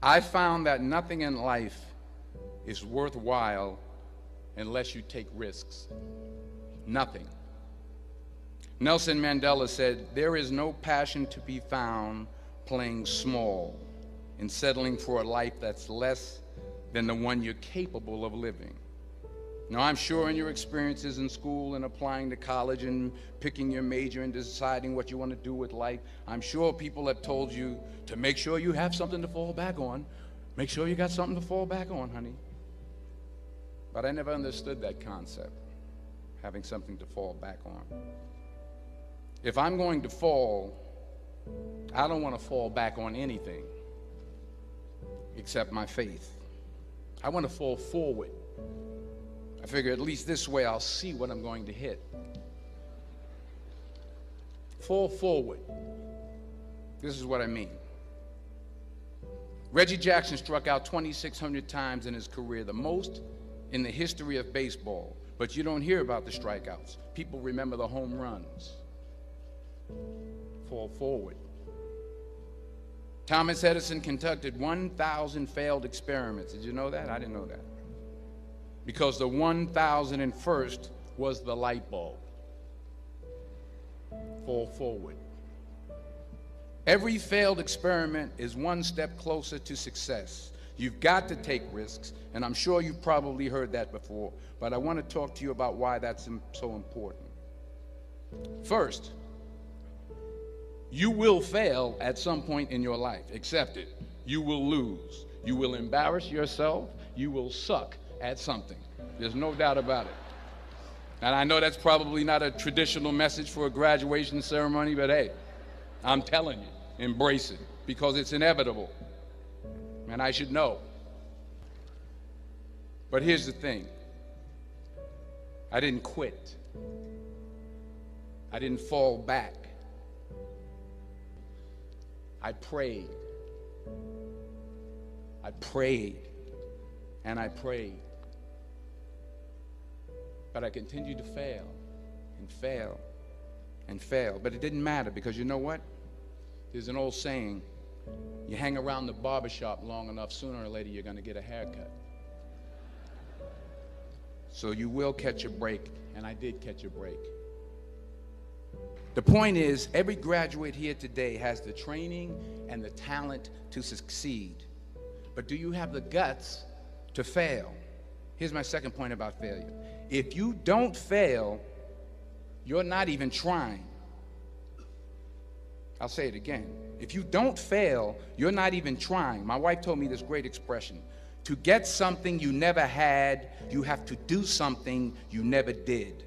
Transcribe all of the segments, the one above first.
I found that nothing in life is worthwhile unless you take risks. Nothing. Nelson Mandela said, "There is no passion to be found playing small and settling for a life that's less than the one you're capable of living." Now, I'm sure in your experiences in school and applying to college and picking your major and deciding what you want to do with life, I'm sure people have told you to make sure you have something to fall back on. Make sure you got something to fall back on, honey. But I never understood that concept, having something to fall back on. If I'm going to fall, I don't want to fall back on anything except my faith. I want to fall forward. I figure at least this way I'll see what I'm going to hit. Fall forward. This is what I mean. Reggie Jackson struck out 2,600 times in his career, the most in the history of baseball. But you don't hear about the strikeouts. People remember the home runs. Fall forward. Thomas Edison conducted 1,000 failed experiments. Did you know that? I didn't know that. Because the 1,001st was the light bulb. Fall forward. Every failed experiment is one step closer to success. You've got to take risks, and I'm sure you've probably heard that before, but I want to talk to you about why that's so important. First, you will fail at some point in your life. Accept it. You will lose. You will embarrass yourself. You will suck at something. There's no doubt about it. And I know that's probably not a traditional message for a graduation ceremony, but hey, I'm telling you, embrace it, because it's inevitable. And I should know. But here's the thing. I didn't quit. I didn't fall back. I prayed. I prayed. And I prayed. But I continued to fail and fail and fail. But it didn't matter, because you know what? There's an old saying, you hang around the barbershop long enough, sooner or later you're going to get a haircut. So you will catch a break, and I did catch a break. The point is, every graduate here today has the training and the talent to succeed. But do you have the guts to fail? Here's my second point about failure. If you don't fail, you're not even trying. I'll say it again. If you don't fail, you're not even trying. My wife told me this great expression. To get something you never had, you have to do something you never did.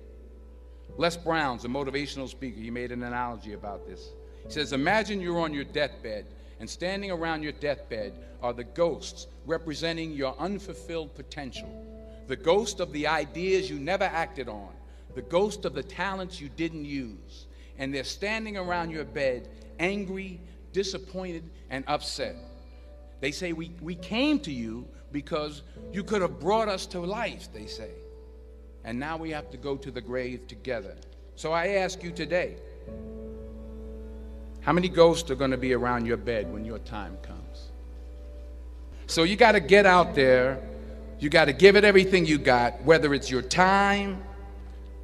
Les Brown's a motivational speaker. He made an analogy about this. He says, imagine you're on your deathbed, and standing around your deathbed are the ghosts representing your unfulfilled potential. The ghost of the ideas you never acted on. The ghost of the talents you didn't use. And they're standing around your bed, angry, disappointed, and upset. They say, we came to you because you could have brought us to life, they say. And now we have to go to the grave together. So I ask you today, how many ghosts are going to be around your bed when your time comes? So you got to get out there. You got to give it everything you got, whether it's your time,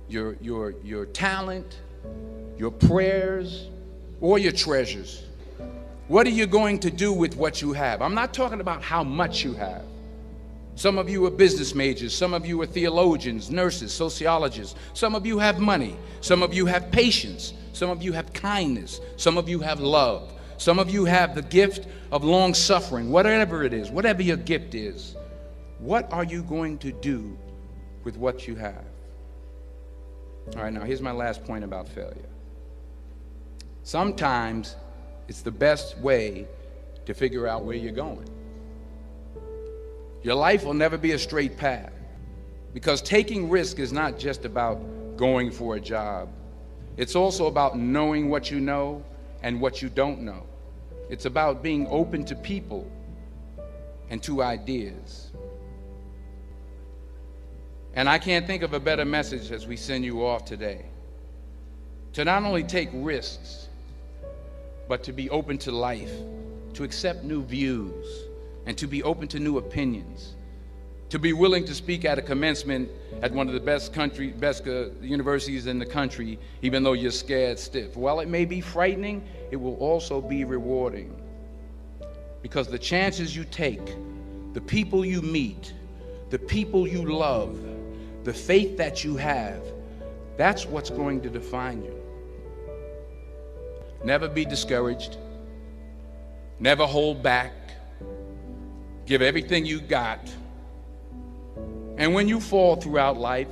your talent, your prayers, or your treasures. What are you going to do with what you have? I'm not talking about how much you have. Some of you are business majors. Some of you are theologians, nurses, sociologists. Some of you have money. Some of you have patience. Some of you have kindness. Some of you have love. Some of you have the gift of long suffering. Whatever it is, whatever your gift is, what are you going to do with what you have? All right, now here's my last point about failure. Sometimes it's the best way to figure out where you're going. Your life will never be a straight path, because taking risk is not just about going for a job. It's also about knowing what you know and what you don't know. It's about being open to people and to ideas. And I can't think of a better message as we send you off today. To not only take risks, but to be open to life, to accept new views, and to be open to new opinions, to be willing to speak at a commencement at one of the best universities in the country, even though you're scared stiff. While it may be frightening, it will also be rewarding, because the chances you take, the people you meet, the people you love, the faith that you have, that's what's going to define you. Never be discouraged. Never hold back. Give everything you got. And when you fall throughout life,